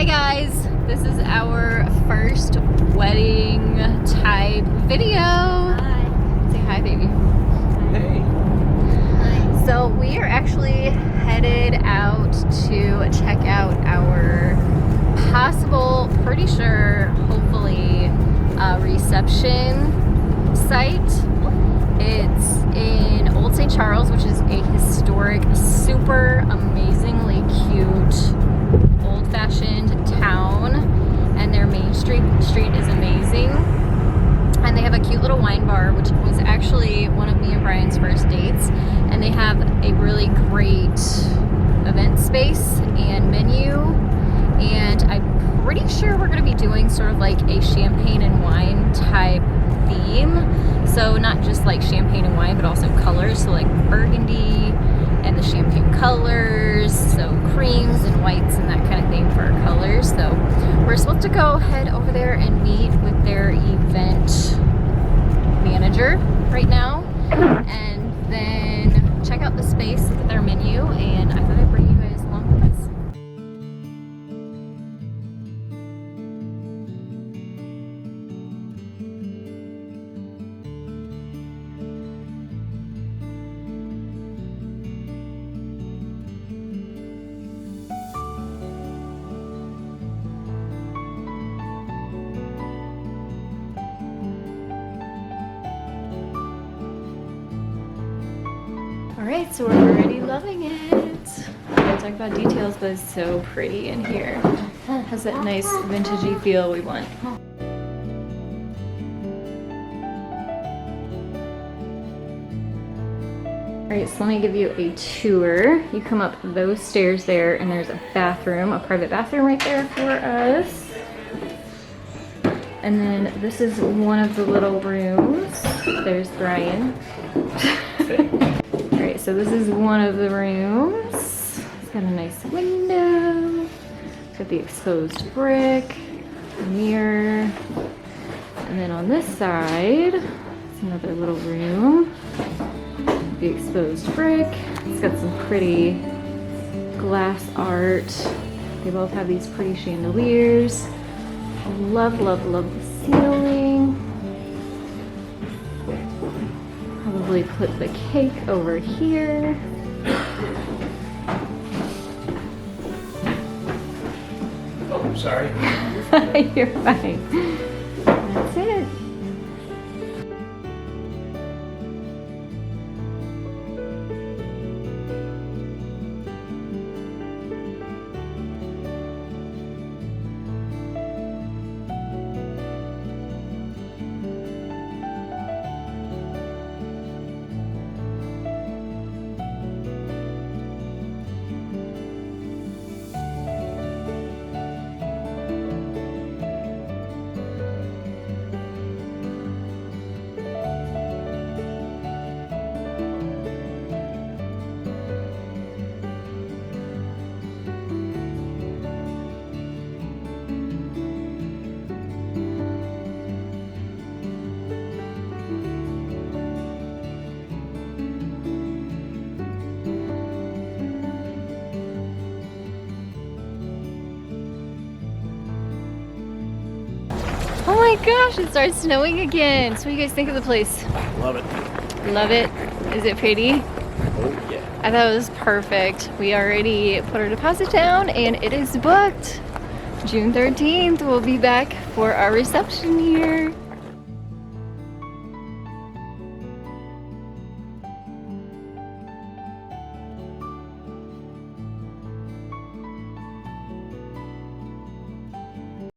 guys, this is our first wedding type video. Hi. Say hi, baby. Hey. Hi. So we are actually headed out to check out our possible, pretty sure, hopefully, reception site. It's in Old St. Charles, which is a historic, super amazingly cute, old-fashioned town, and their main street is amazing. And they have a cute little wine bar, which was actually one of me and Brian's first dates. And they have a really great event space and menu. And I'm pretty sure we're going to be doing sort of like a champagne and wine type theme. So not just like champagne and wine, but also colors. So like burgundy and the champagne colors. So creams and whites and that kind of thing for our colors. So we're supposed to go head over there and meet with their event manager right now. And then check out the space, look at their menu, and I thought I'd bring you guys along with us. Alright, so we're already loving it. We'll talk about details, but it's so pretty in here. Has that nice vintagey feel we want. Alright, so let me give you a tour. You come up those stairs there, and there's a bathroom, a private bathroom right there for us. And then this is one of the little rooms. There's Brian. Alright, so this is one of the rooms. It's got a nice window. It's got the exposed brick, a mirror. And then on this side, it's another little room. The exposed brick. It's got some pretty glass art. They both have these pretty chandeliers. Love, love, love the ceiling. Probably put the cake over here. Oh, sorry. You're fine. That's it. Oh my gosh, it started snowing again. So what do you guys think of the place? Love it. Love it. Is it pretty? Oh, yeah. I thought it was perfect. We already put our deposit down and it is booked. June 13th, we'll be back for our reception here.